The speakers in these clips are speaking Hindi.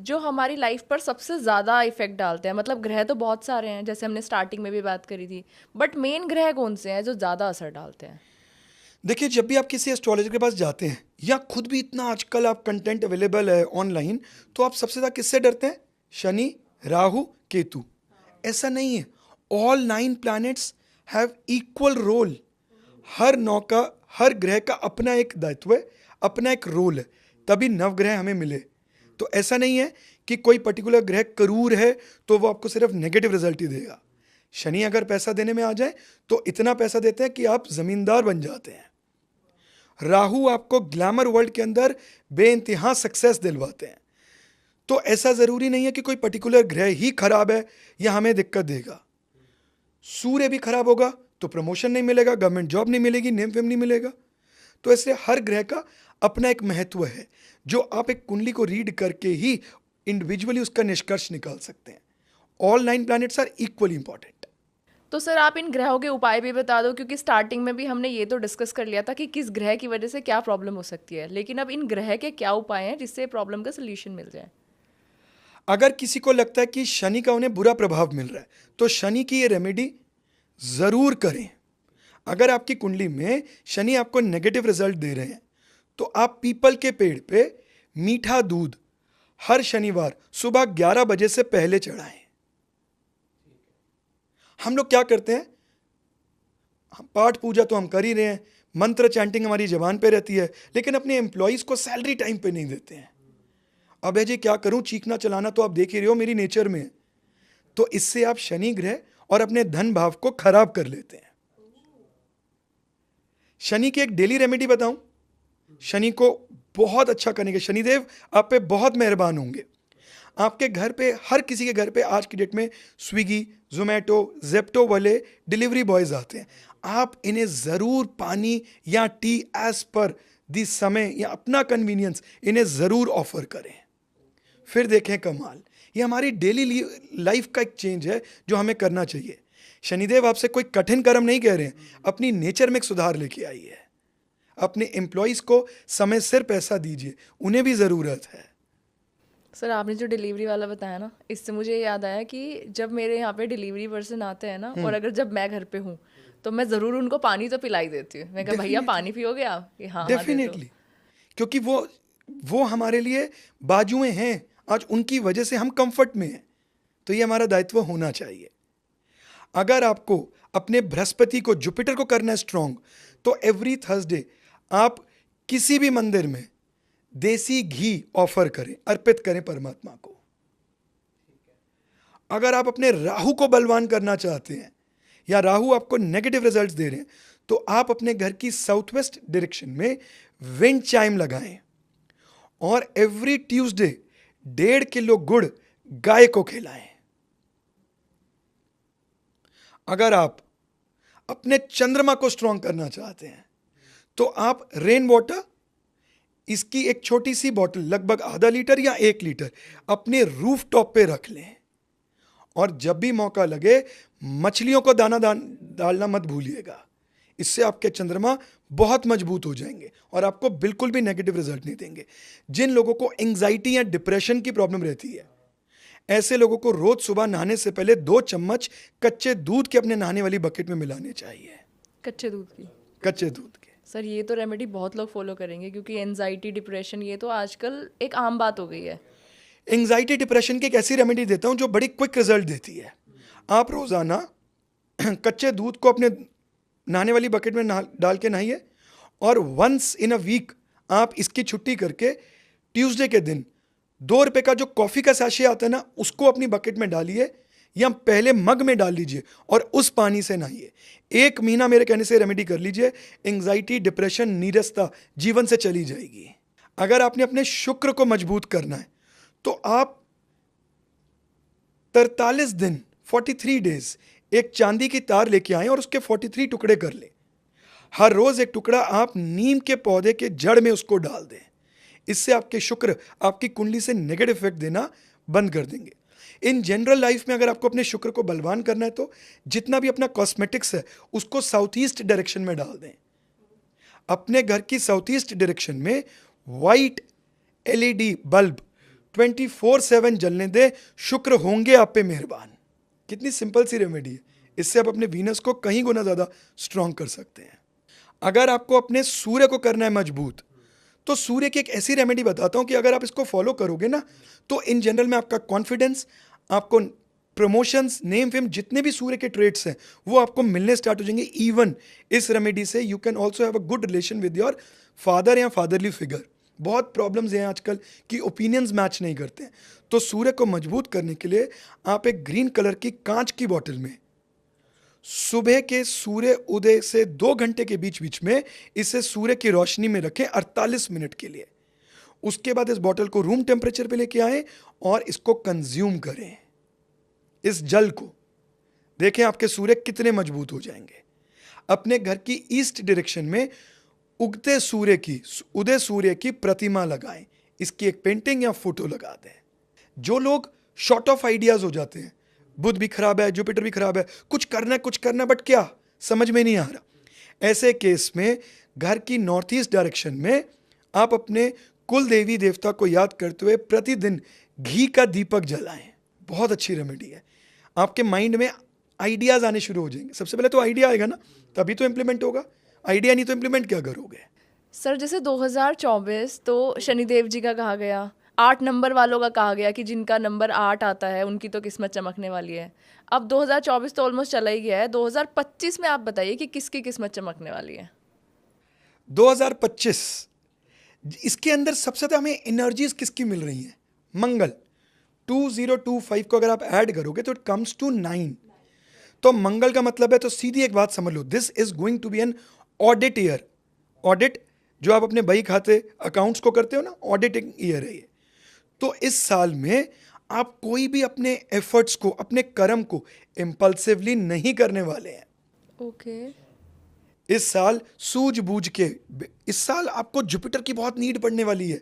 जो हमारी लाइफ पर सबसे ज़्यादा इफेक्ट डालते हैं? मतलब ग्रह तो बहुत सारे हैं, जैसे हमने स्टार्टिंग में भी बात करी थी, बट मेन ग्रह कौन से हैं जो ज़्यादा असर डालते हैं? देखिए, जब भी आप किसी एस्ट्रोलॉजर के पास जाते हैं या खुद भी इतना आजकल आप कंटेंट अवेलेबल है ऑनलाइन, तो आप सबसे ज़्यादा किससे डरते हैं? शनि, राहु, केतु। ऐसा नहीं है। All 9 planets have equal role. हर नौ का, हर ग्रह का अपना एक दायित्व है, अपना एक रोल है, तभी नवग्रह हमें मिले। तो ऐसा नहीं है कि कोई पर्टिकुलर ग्रह क्रूर है तो वो आपको सिर्फ नेगेटिव रिजल्ट ही देगा। शनि अगर पैसा देने में आ जाए तो इतना पैसा देते हैं कि आप जमींदार बन जाते हैं। राहु आपको ग्लैमर वर्ल्ड के अंदर बेइंतहा सक्सेस दिलवाते हैं। तो ऐसा जरूरी नहीं है कि कोई पर्टिकुलर ग्रह ही खराब है या हमें दिक्कत देगा। सूर्य भी खराब होगा तो प्रमोशन नहीं मिलेगा, गवर्नमेंट जॉब नहीं मिलेगी, नेम फेम नहीं मिलेगा। तो इसलिए हर ग्रह का अपना एक महत्व है जो आप एक कुंडली को रीड करके ही इंडिविजुअली उसका निष्कर्ष निकाल सकते हैं। All 9 planets are equally important. तो सर आप इन ग्रहों के उपाय भी बता दो, क्योंकि स्टार्टिंग में भी हमने ये तो डिस्कस कर लिया था कि किस ग्रह की वजह से क्या प्रॉब्लम हो सकती है, लेकिन अब इन ग्रह के क्या उपाय हैं जिससे प्रॉब्लम का सोल्यूशन मिल जाए? अगर किसी को लगता है कि शनि का उन्हें बुरा प्रभाव मिल रहा है तो शनि की ये रेमेडी जरूर करें। अगर आपकी कुंडली में शनि आपको नेगेटिव रिजल्ट दे रहे हैं तो आप पीपल के पेड़ पे मीठा दूध हर शनिवार सुबह 11 बजे से पहले चढ़ाएं। हम लोग क्या करते हैं, पाठ पूजा तो हम कर ही रहे हैं, मंत्र चैंटिंग हमारी जबान पे रहती है, लेकिन अपने एम्प्लॉयज को सैलरी टाइम पे नहीं देते हैं। अबे जी क्या करूं, चीखना चलाना तो आप देख ही रहे हो मेरी नेचर में है। तो इससे आप शनि ग्रह और अपने धन भाव को खराब कर लेते हैं। शनि की एक डेली रेमेडी बताऊं, शनि को बहुत अच्छा करने के, शनिदेव आप पे बहुत मेहरबान होंगे। आपके घर पे, हर किसी के घर पे आज की डेट में स्विगी, जोमेटो, जेप्टो वाले डिलीवरी बॉयज आते हैं। आप इन्हें ज़रूर पानी या टी एज पर दी समय या अपना कन्वीनियंस इन्हें ज़रूर ऑफर करें। फिर देखें कमाल। ये हमारी डेली लाइफ का एक चेंज है जो हमें करना चाहिए। शनिदेव आपसे कोई कठिन कर्म नहीं कह रहे हैं, अपनी नेचर में एक सुधार लेके आई है। अपने एम्प्लॉयज़ को समय सिर पैसा दीजिए, उन्हें भी ज़रूरत है। सर आपने जो डिलीवरी वाला बताया ना, इससे मुझे याद आया कि जब मेरे यहाँ पे डिलीवरी पर्सन आते हैं ना, और अगर जब मैं घर पे हूँ तो मैं ज़रूर उनको पानी तो पिला ही देती हूँ। मैं कहा भैया डेफिनेटली, पानी पियोगे आप? कि हाँ हाँ दे दो। डेफिनेटली। क्योंकि वो हमारे लिए बाजुएं हैं, आज उनकी वजह से हम कंफर्ट में हैं। तो ये हमारा दायित्व होना चाहिए। अगर आपको अपने बृहस्पति को, जुपिटर को करना है स्ट्रांग, तो एवरी थर्सडे आप किसी भी मंदिर में देसी घी ऑफर करें, अर्पित करें परमात्मा को। अगर आप अपने राहु को बलवान करना चाहते हैं या राहु आपको नेगेटिव रिजल्ट्स दे रहे हैं तो आप अपने घर की साउथ वेस्ट डायरेक्शन में विंड चाइम लगाएं और एवरी ट्यूसडे 1.5 किलो गुड़ गाय को खिलाएं। अगर आप अपने चंद्रमा को स्ट्रांग करना चाहते हैं तो आप रेन वाटर, इसकी एक छोटी सी बॉटल लगभग आधा लीटर या 1 लीटर अपने रूफ टॉप पे रख लें। और जब भी मौका लगे मछलियों को दाना डालना मत भूलिएगा। इससे आपके चंद्रमा बहुत मजबूत हो जाएंगे और आपको बिल्कुल भी नेगेटिव रिजल्ट नहीं देंगे। जिन लोगों को एंजाइटी या डिप्रेशन की प्रॉब्लम रहती है, ऐसे लोगों को रोज सुबह नहाने से पहले 2 चम्मच कच्चे दूध के अपने नहाने वाली बकेट में मिलाने चाहिए। कच्चे दूध की? कच्चे दूध के। सर ये तो रेमेडी बहुत लोग फॉलो करेंगे, क्योंकि एनजाइटी, डिप्रेशन ये तो आजकल एक आम बात हो गई है। एंजाइटी डिप्रेशन की एक ऐसी रेमेडी देता हूं जो बड़ी क्विक रिजल्ट देती है। आप रोजाना कच्चे दूध को अपने नहाने वाली बकेट में डाल के नहाइए और वंस इन अ वीक आप इसकी छुट्टी करके ट्यूसडे के दिन 2 रुपए का जो कॉफी का सैशे आता है ना, उसको अपनी बकेट में डालिए या पहले मग में डाल लीजिए और उस पानी से नहाइए। 1 महीना मेरे कहने से रेमेडी कर लीजिए, एंजाइटी, डिप्रेशन, नीरसता जीवन से चली जाएगी। अगर आपने अपने शुक्र को मजबूत करना है तो आप 43 दिन 43 डेज एक चांदी की तार लेके आए और उसके 43 टुकड़े कर लें। हर रोज एक टुकड़ा आप नीम के पौधे के जड़ में उसको डाल दें। इससे आपके शुक्र आपकी कुंडली से नेगेटिव इफेक्ट देना बंद कर देंगे। इन जनरल लाइफ में अगर आपको अपने शुक्र को बलवान करना है तो जितना भी अपना कॉस्मेटिक्स है उसको साउथ ईस्ट डायरेक्शन में डाल दें। अपने घर की साउथ ईस्ट डायरेक्शन में वाइट एलईडी बल्ब 24/7 जलने दे, शुक्र होंगे आप पे मेहरबान। कितनी सिंपल सी रेमेडी है, इससे आप अपने वीनस को कहीं गुना ज़्यादा स्ट्रांग कर सकते हैं। अगर आपको अपने सूर्य को करना है मजबूत, तो सूर्य की एक ऐसी रेमेडी बताता हूं कि अगर आप इसको फॉलो करोगे ना, तो इन जनरल में आपका कॉन्फिडेंस, आपको प्रमोशंस, नेम फेम, जितने भी सूर्य के ट्रेड्स हैं वो आपको मिलने स्टार्ट हो जाएंगे। इवन इस रेमेडी से you can also have a good relation with your father या फादरली फिगर। बहुत प्रॉब्लम्स हैं आजकल कि ओपिनियंस मैच नहीं करते हैं, तो सूर्य को मजबूत करने के लिए आप एक ग्रीन कलर की कांच की बॉटल में सुबह के सूर्य उदय से 2 घंटे के बीच बीच में इसे सूर्य की रोशनी में रखें 48 मिनट के लिए। उसके बाद इस बॉटल को रूम टेम्परेचर पे लेके आए और इसको कंज्यूम करें। इस जल को देखें आपके सूर्य कितने मजबूत हो जाएंगे। अपने घर की ईस्ट डायरेक्शन में उगते सूर्य की, उदय सूर्य की प्रतिमा लगाएं, इसकी एक पेंटिंग या फोटो लगा दें। जो लोग शॉर्ट ऑफ आइडियाज हो जाते हैं, बुध भी खराब है, जुपिटर भी खराब है, कुछ करना है बट क्या समझ में नहीं आ रहा, ऐसे केस में घर की नॉर्थ ईस्ट डायरेक्शन में आप अपने कुल देवी देवता को याद करते हुए प्रतिदिन घी का दीपक जलाएं। बहुत अच्छी रेमेडी है। आपके माइंड में आइडियाज आने शुरू हो जाएंगे। सबसे पहले तो आइडिया आएगा ना, तभी तो इम्प्लीमेंट होगा। आइडिया नहीं तो इम्प्लीमेंट क्या करोगे। सर जैसे 2024 तो शनिदेव जी का कहा गया, 8 नंबर वालों का कहा गया कि जिनका नंबर 8 आता है उनकी तो किस्मत चमकने वाली है। अब 2024 तो ऑलमोस्ट चला ही गया है, 2025 में आप बताइए कि किसकी किस्मत चमकने वाली है। 2025 इसके अंदर सबसे ज़्यादा हमें एनर्जीज किसकी मिल रही हैं? मंगल 2025 को अगर आप ऐड करोगे तो इट कम्स टू 9। तो मंगल का मतलब है, तो सीधी एक बात समझ लो, this is going to be an audit year. Audit जो आप अपने बही खाते अकाउंट्स को करते हो ना, ऑडिटिंग ईयर है ये। तो इस साल में आप कोई भी अपने एफर्ट्स को, अपने कर्म को इम्पल्सिवली नहीं करने वाले हैं। ओके इस साल सूझबूझ के, इस साल आपको जुपिटर की बहुत नीड पड़ने वाली है।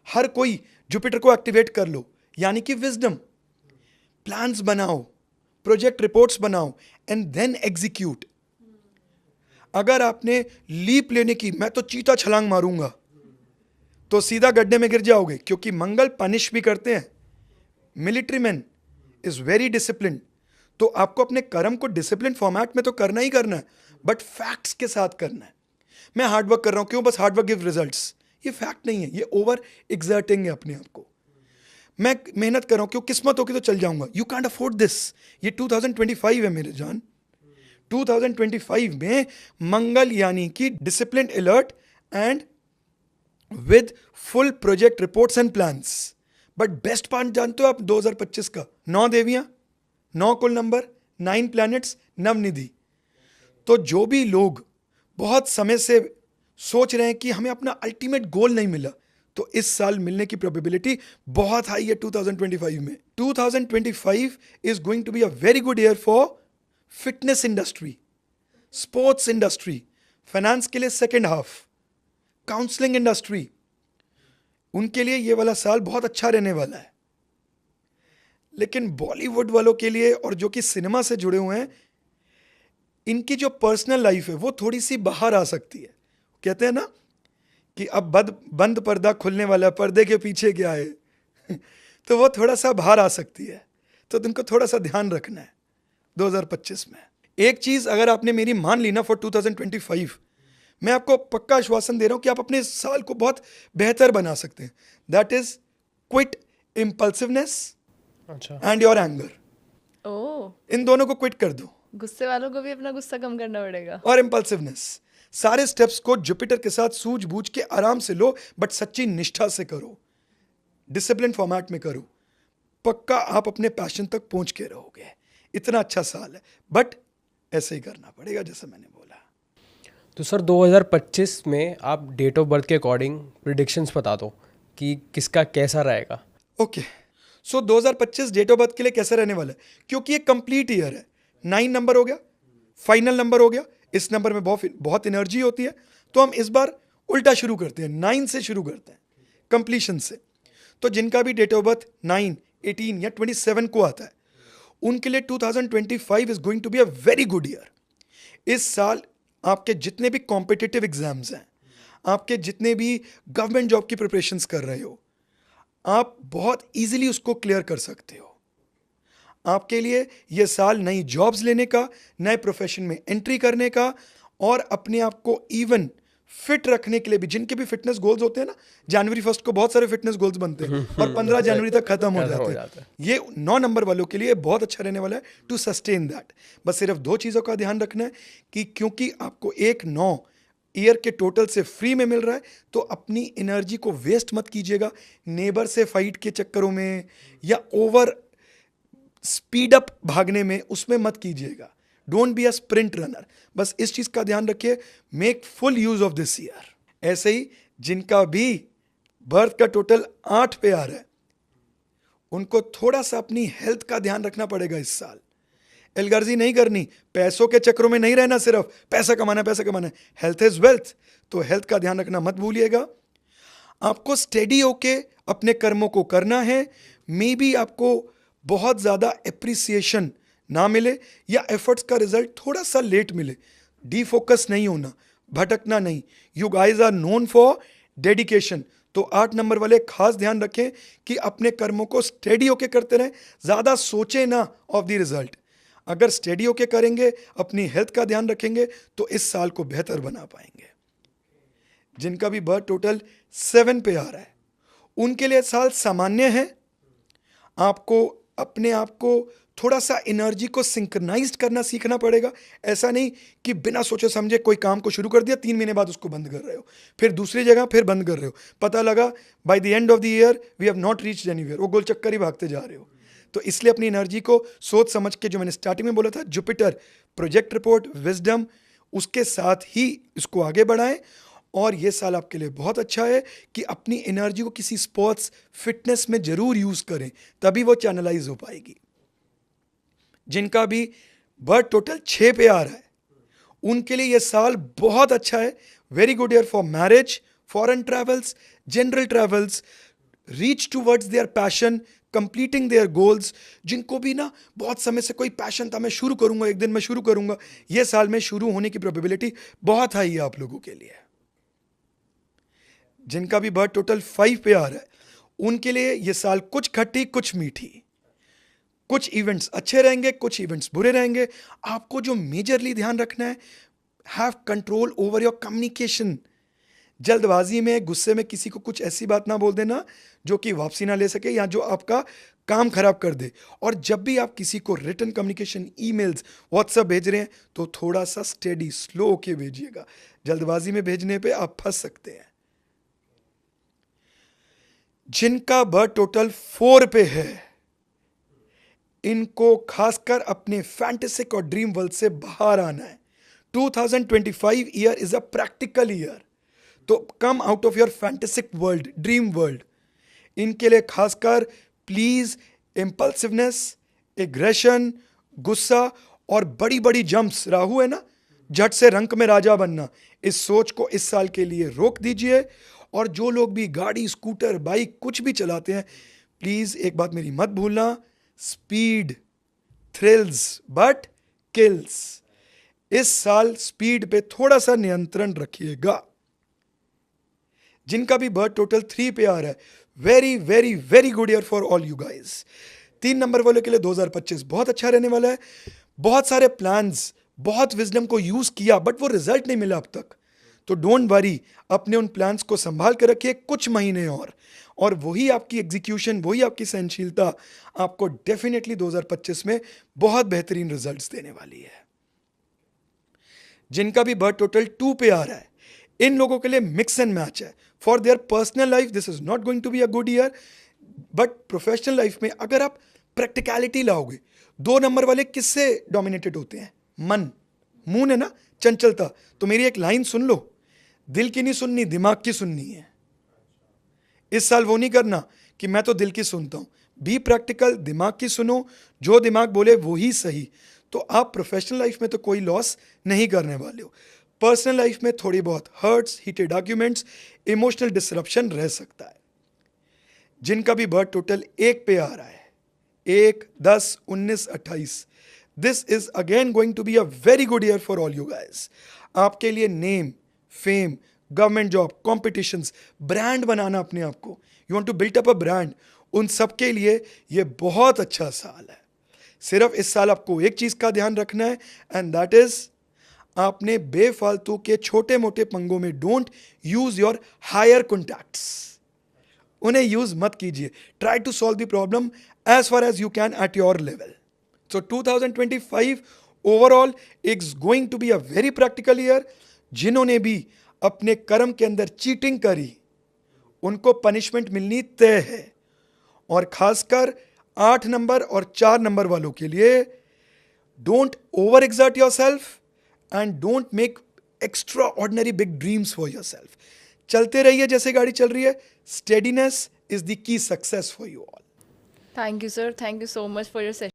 हर कोई जुपिटर को एक्टिवेट कर लो, यानी कि विजडम, प्लान्स बनाओ, प्रोजेक्ट रिपोर्ट्स बनाओ एंड देन एग्जीक्यूट। अगर आपने लीप लेने की, मैं तो चीता छलांग मारूंगा, तो सीधा गड्ढे में गिर जाओगे, क्योंकि मंगल पनिश भी करते हैं। Military man is very discipline. तो आपको अपने कर्म को डिसिप्लिन फॉर्मेट में तो करना ही करना है, बट फैक्ट्स के साथ करना है। मैं हार्डवर्क कर रहा हूं, क्यों? बस हार्डवर्क गिव रिजल्ट्स, ये फैक्ट नहीं है, ये ओवर एग्जर्टिंग है अपने आप को। मैं मेहनत कर रहा हूं, क्यों? किस्मत होगी तो चल जाऊंगा, यू कांट अफोर्ड दिस। ये 2025 है मेरे जान। 2025 में मंगल यानी कि discipline, alert and with full project reports and plans. But best part जानते हो आप 2025 का? 9 देवियां, 9 कुल नंबर, 9 प्लैनेट्स, नवनिधि। तो जो भी लोग बहुत समय से सोच रहे हैं कि हमें अपना अल्टीमेट गोल नहीं मिला, तो इस साल मिलने की प्रोबेबिलिटी बहुत हाई है 2025 में। 2025 is going to be a very good year for fitness industry, sports industry, finance के लिए सेकेंड हाफ, काउंसलिंग इंडस्ट्री, उनके लिए ये वाला साल बहुत अच्छा रहने वाला है। लेकिन बॉलीवुड वालों के लिए और जो कि सिनेमा से जुड़े हुए हैं, इनकी जो पर्सनल लाइफ है वो थोड़ी सी बाहर आ सकती है। कहते हैं ना कि अब बंद पर्दा खुलने वाला, पर्दे के पीछे क्या है तो वो थोड़ा सा बाहर आ सकती है, तो तुमको थोड़ा सा ध्यान रखना है 2025 में। एक चीज अगर आपने मेरी मान ली ना फॉर 2025, मैं आपको पक्का आश्वासन दे रहा हूं कि आप अपने साल को बहुत बेहतर बना सकते हैं। That is quit impulsiveness and your anger. Oh, इन दोनों को क्विट कर दो। गुस्से वालों को भी अपना गुस्सा कम करना पड़ेगा। और इम्पल्सिवनेस, सारे स्टेप्स को जुपिटर के साथ सूझबूझ के आराम से लो, बट सच्ची निष्ठा से करो, डिसिप्लिन फॉर्मेट में करो। पक्का आप अपने पैशन तक पहुंच के रहोगे। इतना अच्छा साल है, बट ऐसे ही करना पड़ेगा जैसे मैंने बोला। तो सर 2025 में आप डेट ऑफ बर्थ के अकॉर्डिंग प्रिडिक्शंस बता दो कि किसका कैसा रहेगा। Okay, so 2025 date of birth के लिए कैसा रहने वाला है? क्योंकि ये कंप्लीट ईयर है। 9 नंबर हो गया, फाइनल नंबर हो गया, इस नंबर में बहुत एनर्जी होती है, तो हम इस बार उल्टा शुरू करते हैं, 9 से शुरू करते हैं, कंप्लीशन से। तो जिनका भी डेट ऑफ बर्थ 9, 18 या 27 को आता है, उनके लिए 2025 is going to be a very good year. इस साल आपके जितने भी कॉम्पिटिटिव एग्जाम्स हैं, आपके जितने भी गवर्नमेंट जॉब की प्रिपरेशंस कर रहे हो, आप बहुत इजीली उसको क्लियर कर सकते हो। आपके लिए यह साल नई जॉब्स लेने का, नए प्रोफेशन में एंट्री करने का और अपने आप को इवन फिट रखने के लिए भी, जिनके भी फिटनेस गोल्स होते हैं ना, जनवरी 1 को बहुत सारे फिटनेस गोल्स बनते हैं और 15 जनवरी तक खत्म हो जाते हैं। ये 9 नंबर वालों के लिए बहुत अच्छा रहने वाला है टू सस्टेन दैट। बस सिर्फ 2 चीज़ों का ध्यान रखना है कि क्योंकि आपको 1/9 ईयर के टोटल से फ्री में मिल रहा है, तो अपनी एनर्जी को वेस्ट मत कीजिएगा नेबर से फाइट के चक्करों में या ओवर स्पीड अप भागने में, उसमें मत कीजिएगा। Don't be a sprint runner. बस इस चीज का ध्यान रखिए, make full use of this year. ऐसे ही जिनका भी बर्थ का टोटल 8 पे आ रहा है, उनको थोड़ा सा अपनी हेल्थ का ध्यान रखना पड़ेगा इस साल। एलगर्जी नहीं करनी, पैसों के चक्रों में नहीं रहना, सिर्फ पैसा कमाना पैसा कमाना। हेल्थ इज वेल्थ, तो हेल्थ का ध्यान रखना मत भूलिएगा। आपको स्टेडी होके अपने कर्मों को करना है। मे बी आपको बहुत ज़्यादा एप्रिसिएशन ना मिले या एफर्ट्स का रिजल्ट थोड़ा सा लेट मिले। डीफोकस नहीं होना, भटकना नहीं। You guys are known for dedication. तो 8 नंबर वाले खास ध्यान रखें कि अपने कर्मों को स्टेडी होके करते रहें, ज़्यादा सोचें ना ऑफ द रिजल्ट। अगर स्टेडी होके करेंगे, अपनी हेल्थ का ध्यान रखेंगे, तो इस साल को बेहतर बना पाएंगे। जिनका भी बर्थ टोटल 7 पे आ रहा है, उनके लिए साल सामान्य है। आपको अपने आप को थोड़ा सा एनर्जी को सिंक्रनाइज्ड करना सीखना पड़ेगा। ऐसा नहीं कि बिना सोचे समझे कोई काम को शुरू कर दिया, 3 महीने बाद उसको बंद कर रहे हो, फिर दूसरी जगह फिर बंद कर रहे हो, पता लगा by the end of the year we have not reached anywhere, वो गोल चक्कर ही भागते जा रहे हो। तो इसलिए अपनी एनर्जी को सोच समझ के, जो मैंने स्टार्टिंग में बोला था, जुपिटर, प्रोजेक्ट रिपोर्ट, विजडम, उसके साथ ही इसको आगे बढ़ाएं। और ये साल आपके लिए बहुत अच्छा है कि अपनी एनर्जी को किसी स्पोर्ट्स, फिटनेस में जरूर यूज करें, तभी वो चैनलाइज हो पाएगी। जिनका भी बर्थ टोटल 6 पे आ रहा है, उनके लिए ये साल बहुत अच्छा है। Very good year for marriage, foreign travels, general travels, reach towards their passion, completing their goals. जिनको भी ना बहुत समय से कोई पैशन था, मैं शुरू करूंगा, एक दिन मैं शुरू करूंगा, ये साल में शुरू होने की प्रोबेबिलिटी बहुत हाई है आप लोगों के लिए। जिनका भी बर्थ टोटल 5 पे आ रहा है, उनके लिए ये साल कुछ खट्टी कुछ मीठी। कुछ इवेंट्स अच्छे रहेंगे, कुछ इवेंट्स बुरे रहेंगे। आपको जो मेजरली ध्यान रखना है, have control over your communication. जल्दबाजी में, गुस्से में किसी को कुछ ऐसी बात ना बोल देना जो कि वापसी ना ले सके या जो आपका काम खराब कर दे। और जब भी आप किसी को रिटन कम्युनिकेशन, ईमेल्स, व्हाट्सएप भेज रहे हैं, तो थोड़ा सा स्टेडी, स्लो होके भेजिएगा। जल्दबाजी में भेजने पे आप फंस सकते हैं। जिनका बर्थ टोटल 4 पे है, इनको खासकर अपने फैंटेसिक और ड्रीम वर्ल्ड से बाहर आना है। 2025 year is a practical year, तो come out of your fantastic world, dream world. इनके लिए खासकर प्लीज इम्पल्सिवनेस, एग्रेशन, गुस्सा और बड़ी बड़ी जंप्स, राहु है ना, झट से रंक में राजा बनना, इस सोच को इस साल के लिए रोक दीजिए। और जो लोग भी गाड़ी, स्कूटर, बाइक कुछ भी चलाते हैं, प्लीज एक बात मेरी मत भूलना, स्पीड थ्रिल्स बट किल्स। इस साल स्पीड पे थोड़ा सा नियंत्रण रखिएगा। जिनका भी बर्थ टोटल 3 पे आ रहा है, very very very good year for all you guys. 3 number वालों के लिए 2025 बहुत अच्छा रहने वाला है। बहुत सारे प्लान्स, बहुत विजडम को यूज किया, बट वो रिजल्ट नहीं मिला अब तक, तो डोंट वरी, अपने उन प्लान्स को संभाल कर रखिए कुछ महीने और वही आपकी एग्जीक्यूशन, वही आपकी सहनशीलता आपको डेफिनेटली 2025 में बहुत बेहतरीन रिजल्ट्स देने वाली है। जिनका भी बर्थ टोटल 2 पे आ रहा है, इन लोगों के लिए मिक्स एंड मैच है। For their personal life this is not going to be a good year, but professional life में अगर आप प्रैक्टिकलिटी लाओगे, 2 नंबर वाले किससे डोमिनेटेड होते हैं? मन, मून है ना, चंचलता। तो मेरी एक लाइन सुन लो, दिल की नहीं सुननी, दिमाग की सुननी है। इस साल वो नहीं करना कि मैं तो दिल की सुनता हूं। बी प्रैक्टिकल, दिमाग की सुनो, जो दिमाग बोले वो ही सही। तो आप प्रोफेशनल लाइफ में तो कोई लॉस नहीं करने वाले हो। पर्सनल लाइफ में थोड़ी बहुत hurts, heated arguments, emotional disruption रह सकता है। जिनका भी बर्थ टोटल 1 पे आ रहा है, 1, 10, 19, 28, this is again going to be a very good year for all you guys. आपके लिए name, fame, government job, competitions, brand बनाना अपने आप को, you want to build up a brand, उन सब के लिए ये बहुत अच्छा साल है। सिर्फ इस साल आपको एक चीज़ का ध्यान रखना है, एंड दैट इज आपने बेफालतू के छोटे मोटे पंगों में don't use your higher contacts, उन्हें यूज मत कीजिए। Try to solve the problem as far as you can at your level. So 2025 overall it's going to be a very practical year. जिन्होंने भी अपने कर्म के अंदर चीटिंग करी उनको पनिशमेंट मिलनी तय है, और खासकर 8 नंबर और 4 नंबर वालों के लिए don't over exert your self and don't make extra ordinary big dreams for your self. चलते रहिए जैसे गाड़ी चल रही है। Steadiness is the key success for you all. Thank you sir, thank you so much for your